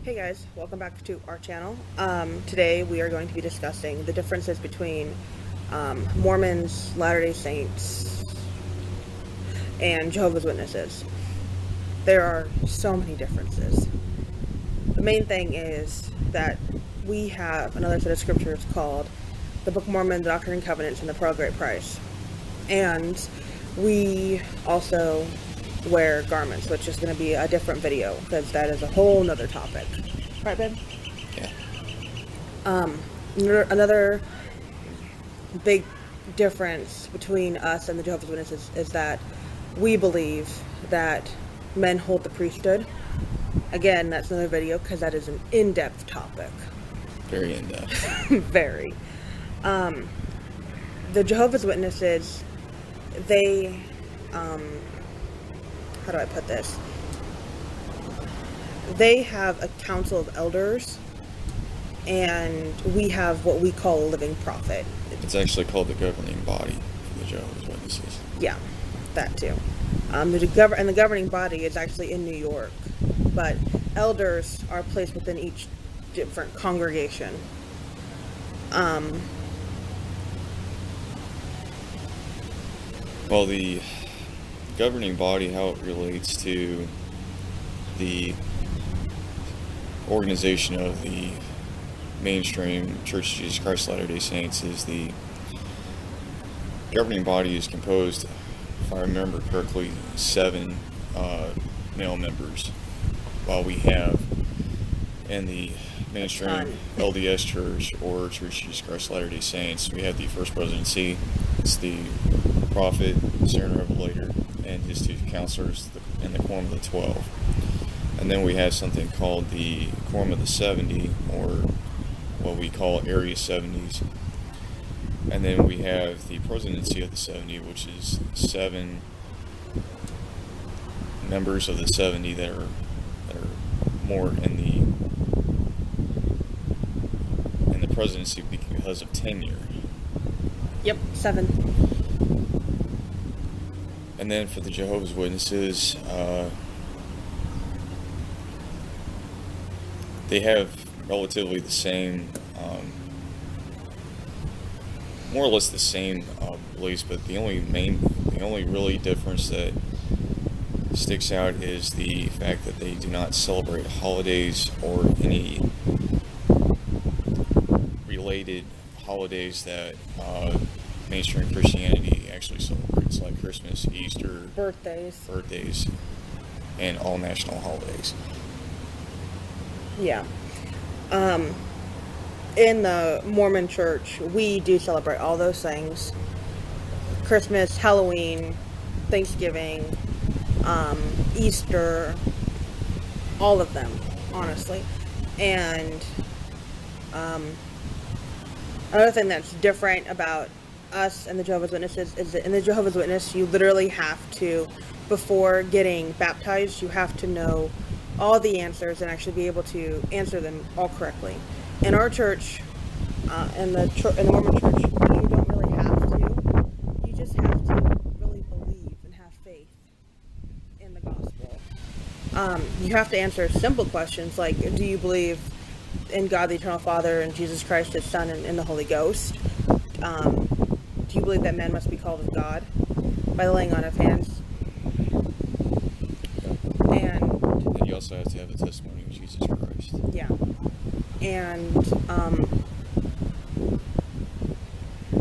Hey guys, welcome back to our channel. Today we are going to be discussing the differences between Mormons, Latter-day Saints, and Jehovah's Witnesses. There are so many differences. The main thing is that we have another set of scriptures called the Book of Mormon, the Doctrine and Covenants, and the Pearl of Great Price. And we also wear garments, which is going to be a different video because that is a whole nother topic. Right, babe? Yeah. Another big difference between us and the Jehovah's Witnesses is that we believe that men hold the priesthood. Again, that's another video because that is an in-depth topic. Very in-depth. Very. The Jehovah's Witnesses, they, how do I put this? They have a council of elders, and we have what we call a living prophet. It's actually called the governing body for the Jehovah's Witnesses. Yeah, that too. The governing body is actually in New York, but elders are placed within each different congregation. Well, the governing body, how it relates to the organization of the mainstream Church of Jesus Christ of Latter-day Saints, is the governing body is composed, if I remember correctly, 7 male members, while we have in the mainstream LDS Church or Church of Jesus Christ of Latter-day Saints, we have the First Presidency. It's the prophet, Seer, Revelator, and his 2 counselors in the Quorum of the 12. And then we have something called the Quorum of the 70, or what we call Area 70s. And then we have the Presidency of the 70, which is 7 members of the 70 that are more in the presidency because of tenure. Yep, 7. And then for the Jehovah's Witnesses, they have relatively the same, more or less the same beliefs, but the only really difference that sticks out is the fact that they do not celebrate holidays or any related holidays that mainstream Christianity actually celebrates, like Christmas, Easter, birthdays, and all national holidays. Yeah. In the Mormon Church, we do celebrate all those things. Christmas, Halloween, Thanksgiving, Easter, all of them, honestly. And another thing that's different about us and the Jehovah's Witnesses is that in the Jehovah's Witness, you literally have to, before getting baptized, you have to know all the answers and actually be able to answer them all correctly. In our church, in the Mormon church, you don't really have to. You just have to really believe and have faith in the gospel. You have to answer simple questions like, do you believe in God the Eternal Father and Jesus Christ, His Son, and the Holy Ghost? Do you believe that man must be called of God by the laying on of hands? And you also have to have a testimony of Jesus Christ. Yeah. And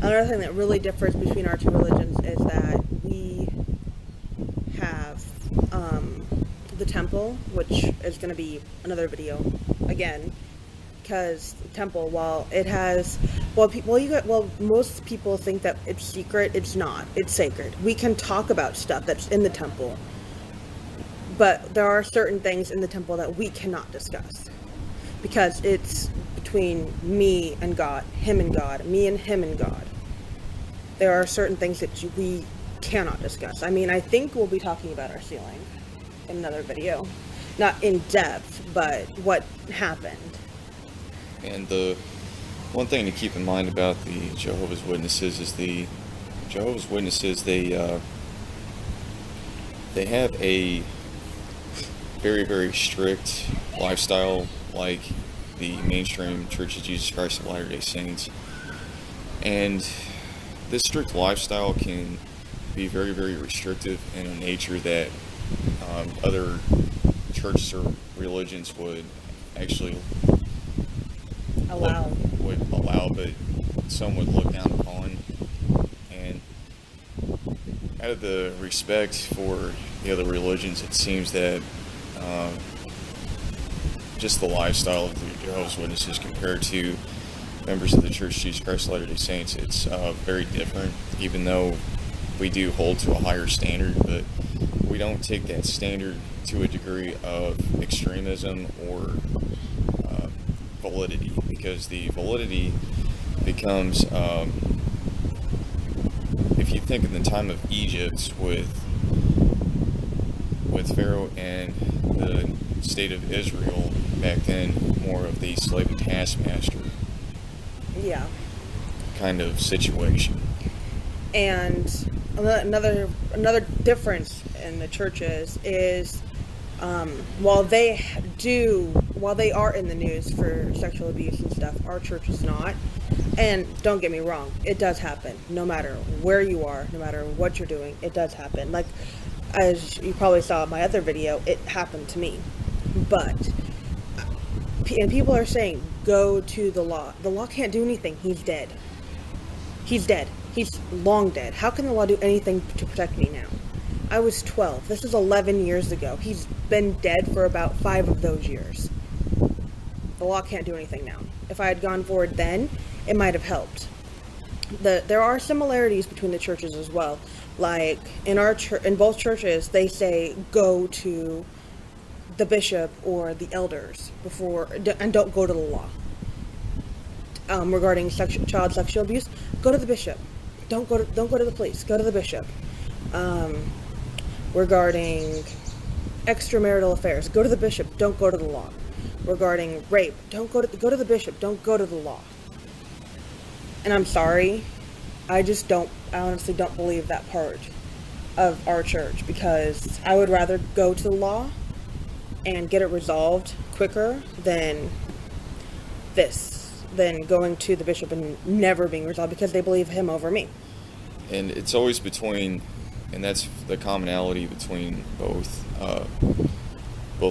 another thing that really differs between our two religions is that we have the temple, which is going to be another video again, because the temple, while it has, most people think that it's secret. It's not. It's sacred. We can talk about stuff that's in the temple, but there are certain things in the temple that we cannot discuss because it's between me and God, him and God, me and him and God. There are certain things that we cannot discuss. I mean, I think we'll be talking about our sealing in another video. Not in depth, but what happened. And the one thing to keep in mind about the Jehovah's Witnesses is they have a very, very strict lifestyle like the mainstream Church of Jesus Christ of Latter-day Saints. And this strict lifestyle can be very, very restrictive in a nature that other churches or religions would actually would allow, but some would look down upon. And out of the respect for the other religions, it seems that just the lifestyle of the Jehovah's Witnesses compared to members of the Church of Jesus Christ of Latter-day Saints, it's very different, even though we do hold to a higher standard, but we don't take that standard to a degree of extremism or validity, because the validity becomes, if you think of the time of Egypt with Pharaoh and the state of Israel back then, more of the slave and taskmaster kind of situation. And another difference in the churches is while they are in the news for sexual abuse and stuff, our church is not. And don't get me wrong, it does happen. No matter where you are, no matter what you're doing, it does happen. Like, as you probably saw in my other video, it happened to me. But, and people are saying, go to the law. The law can't do anything. He's dead. He's dead. He's long dead. How can the law do anything to protect me now? I was 12. This is 11 years ago. He's been dead for about 5 of those years. The law can't do anything now. If I had gone forward then, it might have helped. There are similarities between the churches as well. Like in our in both churches, they say go to the bishop or the elders before, and don't go to the law. Regarding child sexual abuse, go to the bishop. Don't go to the police. Go to the bishop. Regarding extramarital affairs, go to the bishop. Don't go to the law. Regarding rape, go to the bishop. Don't go to the law. And I'm sorry, I honestly don't believe that part of our church, because I would rather go to the law and get it resolved quicker than going to the bishop and never being resolved because they believe him over me. And it's always between, and that's the commonality between both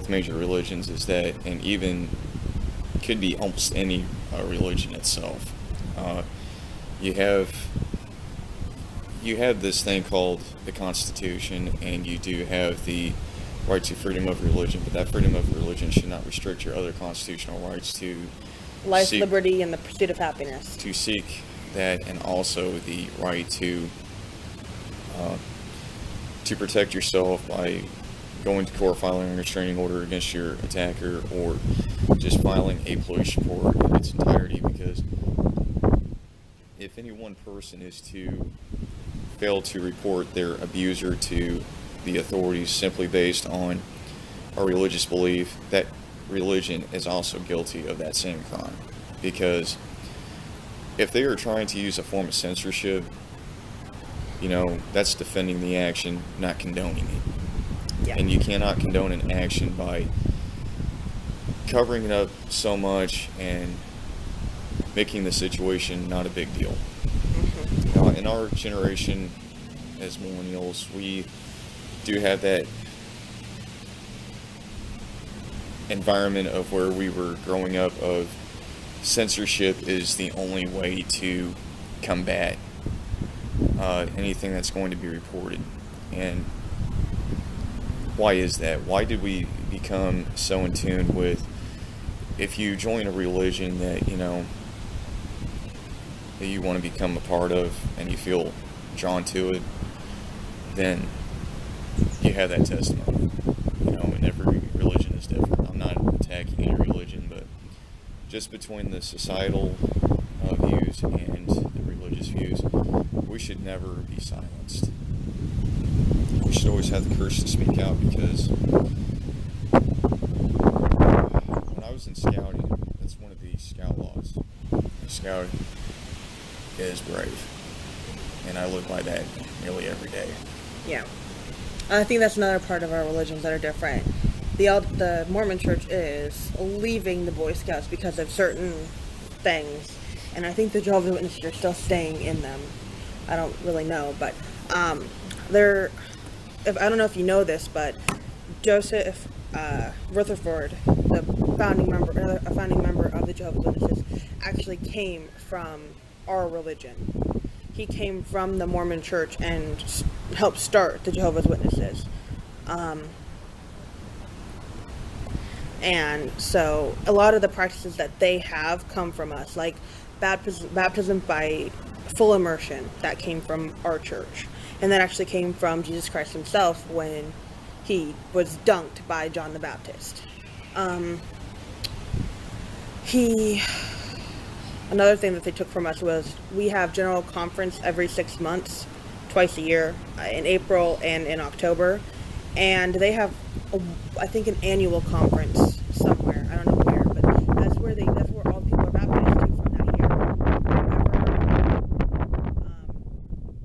major religions, is that, and even could be almost any religion itself. You have this thing called the Constitution, and you do have the right to freedom of religion, but that freedom of religion should not restrict your other constitutional rights to life, liberty, and the pursuit of happiness. To seek that, and also the right to protect yourself by going to court, filing a restraining order against your attacker, or just filing a police report in its entirety, because if any one person is to fail to report their abuser to the authorities simply based on a religious belief, that religion is also guilty of that same crime. Because if they are trying to use a form of censorship, that's defending the action, not condoning it. Yeah. And you cannot condone an action by covering it up so much and making the situation not a big deal. Mm-hmm. In our generation, as millennials, we do have that environment of where we were growing up of censorship is the only way to combat anything that's going to be reported. And why is that? Why did we become so in tune with, if you join a religion that that you want to become a part of and you feel drawn to it, then you have that testimony. And every religion is different. I'm not attacking any religion, but just between the societal views and the religious views, we should never be silenced. We should always have the courage to speak out, because when I was in scouting, that's one of the scout laws. A scout is brave, and I live by that nearly every day. Yeah. I think that's another part of our religions that are different. the Mormon Church is leaving the Boy Scouts because of certain things, and I think the Jehovah's Witnesses are still staying in them. I don't really know, but they're. I don't know if you know this, but Joseph Rutherford, the founding member of the Jehovah's Witnesses, actually came from our religion. He came from the Mormon Church and helped start the Jehovah's Witnesses. And so a lot of the practices that they have come from us, like baptism by full immersion, that came from our church. And that actually came from Jesus Christ himself when he was dunked by John the Baptist. Another thing that they took from us was we have general conference every 6 months, twice a year, in April and in October. And they have, I think, an annual conference somewhere. I don't know where, but that's where all people are baptized to from that year.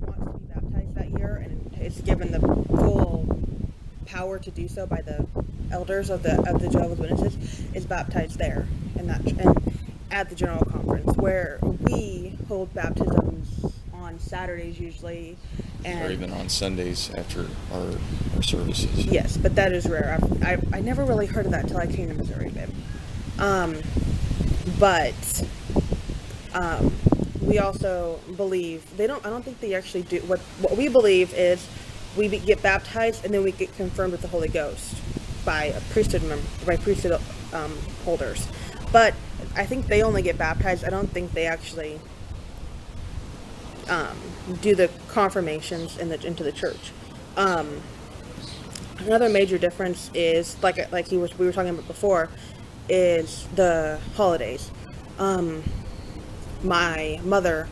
Whoever wants to be baptized that year and is given the full power to do so by the elders of the Jehovah's Witnesses is baptized there and at the general conference, where we hold baptisms on Saturdays usually, or even on Sundays after our services. Yes, but that is rare. I never really heard of that until I came to Missouri, babe. But we also believe I don't think they actually do. What we believe is we get baptized and then we get confirmed with the Holy Ghost by priesthood holders. But I think they only get baptized. I don't think they actually do the confirmations into the church. Another major difference is we were talking about before, is the holidays. My mother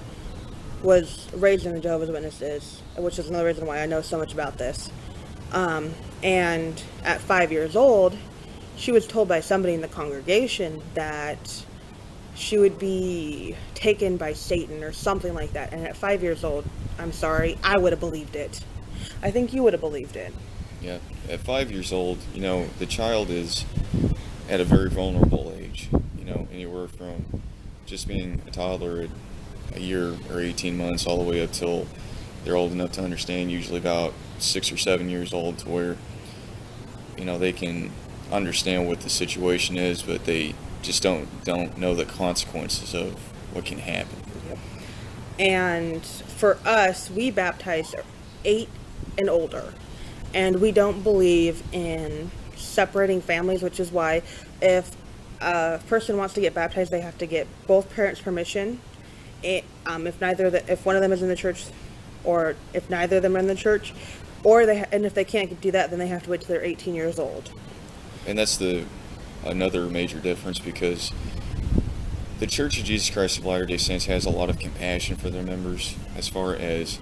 was raised in the Jehovah's Witnesses, which is another reason why I know so much about this. And at 5 years old, she was told by somebody in the congregation that she would be taken by Satan or something like that. And at 5 years old, I'm sorry, I would have believed it. I think you would have believed it. Yeah, at 5 years old, the child is at a very vulnerable age, anywhere from just being a toddler at a year or 18 months all the way up till they're old enough to understand, usually about 6 or 7 years old, to where, they can understand what the situation is, but they just don't know the consequences of what can happen. Yep. And for us, we baptize 8 and older, and we don't believe in separating families, which is why if a person wants to get baptized, they have to get both parents' permission. If one of them is in the church, or if neither of them are in the church, and if they can't do that, then they have to wait till they're 18 years old. And that's another major difference, because the Church of Jesus Christ of Latter-day Saints has a lot of compassion for their members, as far as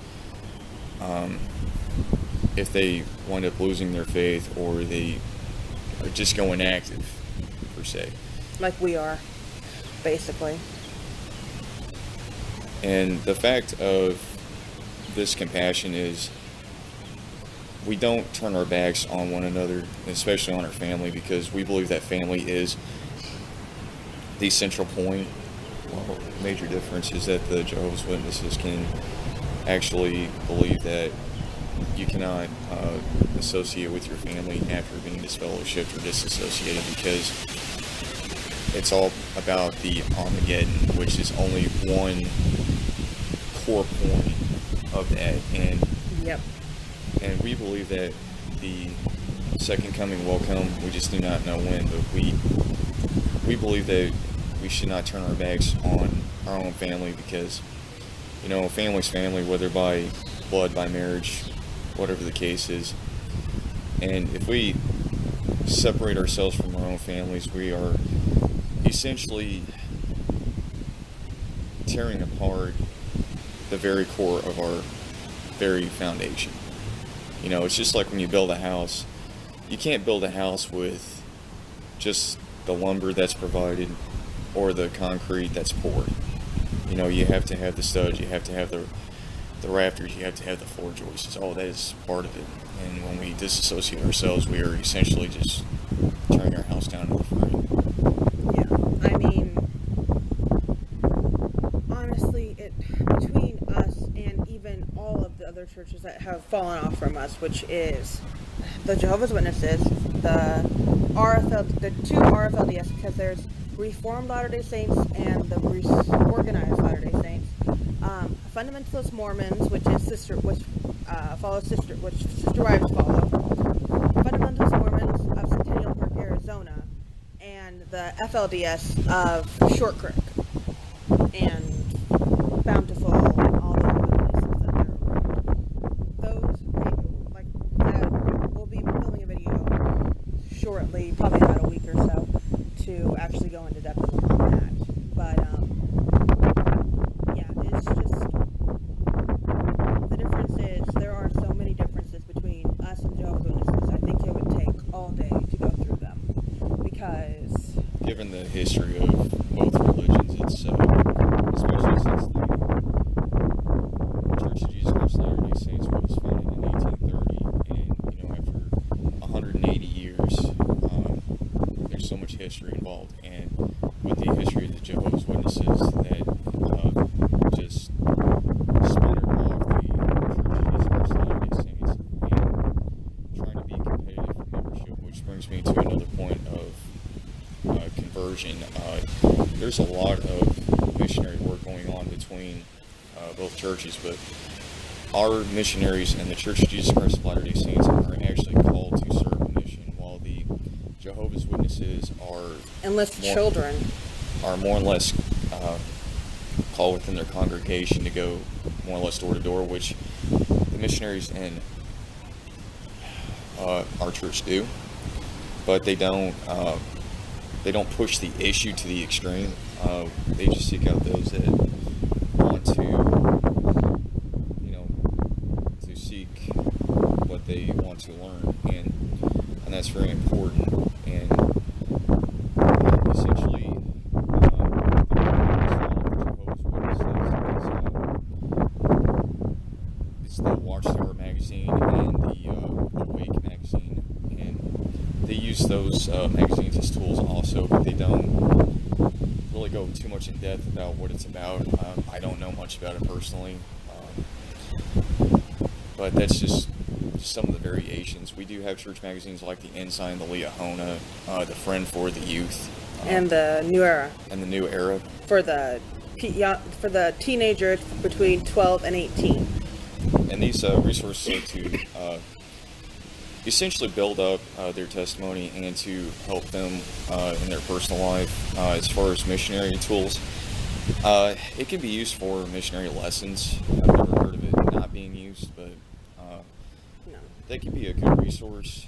if they wind up losing their faith, or they are just going active, per se. Like we are, basically. And the fact of this compassion is we don't turn our backs on one another, especially on our family, because we believe that family is the central point. Well, major difference is that the Jehovah's Witnesses can actually believe that you cannot associate with your family after being disfellowshipped or disassociated, because it's all about the Armageddon, which is only one core point of that. And we believe that the second coming will come. We just do not know when, but we believe that we should not turn our backs on our own family, because family's family, whether by blood, by marriage, whatever the case is. And if we separate ourselves from our own families, we are essentially tearing apart the very core of our very foundation. It's just like when you build a house. You can't build a house with just the lumber that's provided or the concrete that's poured. You have to have the studs, you have to have the rafters, you have to have the floor joists. All that is part of it. And when we disassociate ourselves, we are essentially just tearing our house down to the front. Yeah, I mean, honestly, between us and even all of the other churches that have fallen off from us, which is the Jehovah's Witnesses, the two RFLDS, because there's Reformed Latter-day Saints and the Organized Latter-day Saints, Fundamentalist Mormons, which follows Sister Wives follow, Fundamentalist Mormons of Centennial Park, Arizona, and the FLDS of Short Creek and Bountiful and all the other places that they're around. Those, we'll be filming a video shortly, probably about a week or so, to actually go into depth on that. But yeah, it's just the difference is there are so many differences between us and Jehovah's Witnesses. I think it would take all day to go through them because Given the history of both religions, it's especially since the Church of Jesus Christ of Latter-day Saints was founded in 1830, and after 180 years, there's so much history involved, and with the history of the Jehovah's Witnesses that just splintered off the Church of Jesus Christ of Latter-day Saints and trying to be competitive for membership, which brings me to another point of conversion. There's a lot of missionary work going on between both churches, but our missionaries and the Church of Jesus Christ of Latter-day Saints are actually called to serve a mission, while the Jehovah's Witnesses are more or less called within their congregation to go more or less door to door, which the missionaries in our church do, but they don't push the issue to the extreme. They just seek out those that want to seek what they want to learn, and that's very important. And essentially, it's the Watchtower magazine and the Awake magazine, and they use those magazines as tools also, but they don't really go too much in depth about what it's about. I don't know much about it personally, but that's just some of the variations. We do have church magazines like the Ensign, the Leahona, the Friend for the Youth, and the New Era. And the New Era for the teenagers between 12 and 18. And these resources are to essentially build up their testimony and to help them in their personal life. As far as missionary tools, it can be used for missionary lessons. I've never heard of it not being used, but No. They can be a good resource.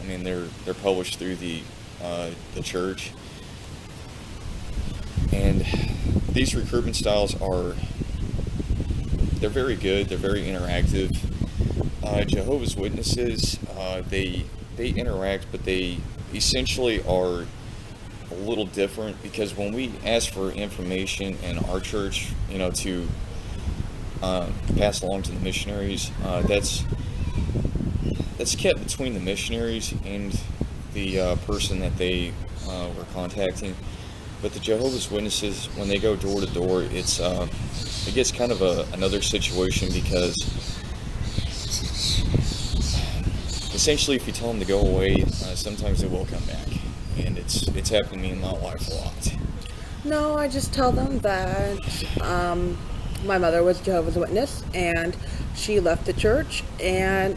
I mean, they're published through the church, and these recruitment styles they're very good. They're very interactive. Jehovah's Witnesses, they interact, but they essentially are a little different, because when we ask for information in our church, to pass along to the missionaries, that's kept between the missionaries and the person that they were contacting. But the Jehovah's Witnesses, when they go door to door, it gets kind of another situation, because essentially, if you tell them to go away, sometimes they will come back, and it's happened to me in my life a lot. No, I just tell them that my mother was Jehovah's Witness, and she left the church, and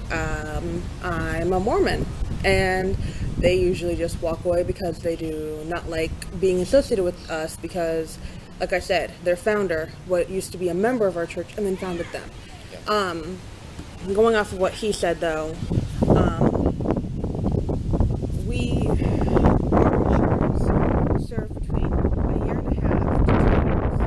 I'm a Mormon, and they usually just walk away because they do not like being associated with us, because, like I said, their founder, what used to be a member of our church, and then founded them. Yeah. Going off of what he said, though, we serve between a year and a half to 2 years.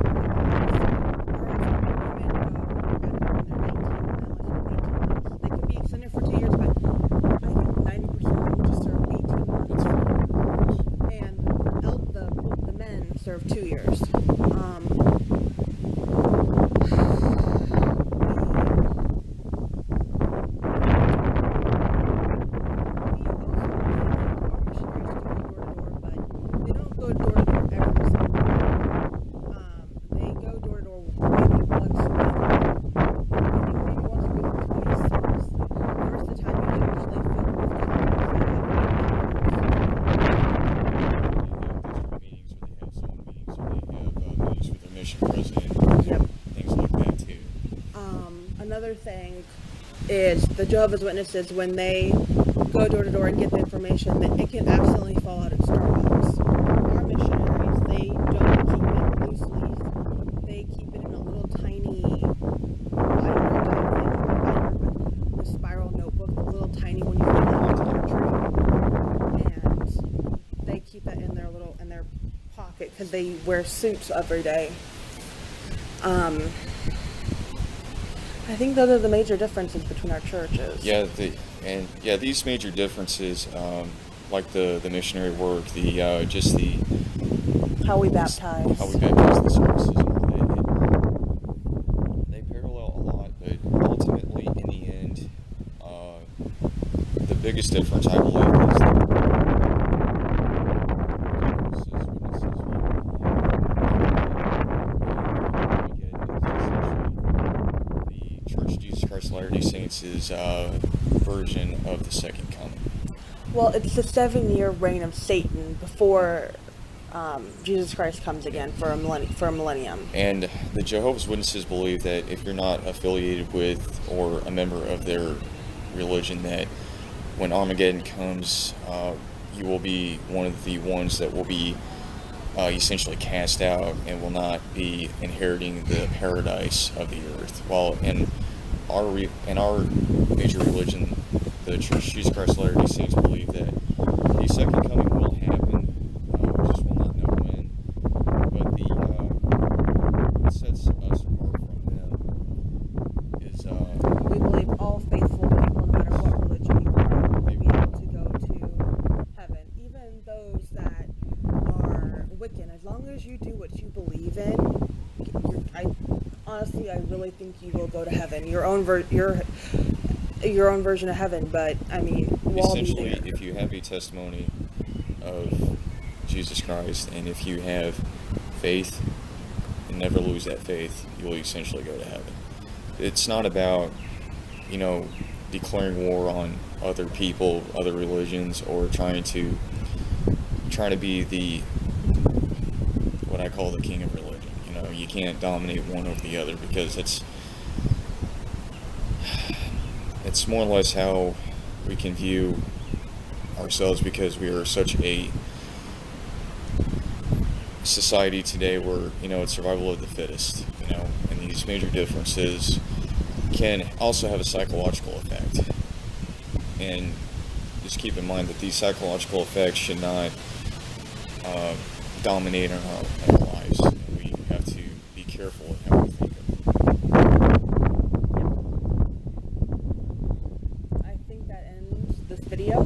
They can be extended for 2 years, but I think 90% of them just serve 18 months. And the men serve 2 years. thing is the Jehovah's Witnesses, when they go door to door and get the information, that it can accidentally fall out at Starbucks. Our missionaries, they don't keep it loose leaf. They keep it in a little tiny binder type thing, the spiral notebook, the little tiny one you can put on the tree. And they keep that in their pocket because they wear suits every day. I think those are the major differences between our churches. These major differences, like the missionary work, how we baptize, the services, and all that, they parallel a lot, but ultimately, in the end, the biggest difference, I believe, is Latter-day Saints' version of the second coming. Well, it's the 7-year reign of Satan before Jesus Christ comes again for a millennium. And the Jehovah's Witnesses believe that if you're not affiliated with or a member of their religion, that when Armageddon comes, you will be one of the ones that will be essentially cast out and will not be inheriting the paradise of the earth. While in our major religion, the Church of Jesus Christ of Latter-day Saints, believe that the second coming will happen. We just will not know when. But what sets us apart from them is we believe all faithful people, no matter what religion you are, will be able to go to heaven. Even those that are wicked, as long as you do what you believe in, honestly, I really think you will go to heaven. Your own version of heaven, but I mean, we'll essentially, all be there. If you have a testimony of Jesus Christ, and if you have faith and never lose that faith, you'll essentially go to heaven. It's not about, declaring war on other people, other religions, or trying to be what I call the king of religion. You can't dominate one over the other, because it's more or less how we can view ourselves, because we are such a society today where, it's survival of the fittest, and these major differences can also have a psychological effect. And just keep in mind that these psychological effects should not dominate our lives. We have to be careful of how we think of it. I think that ends this video.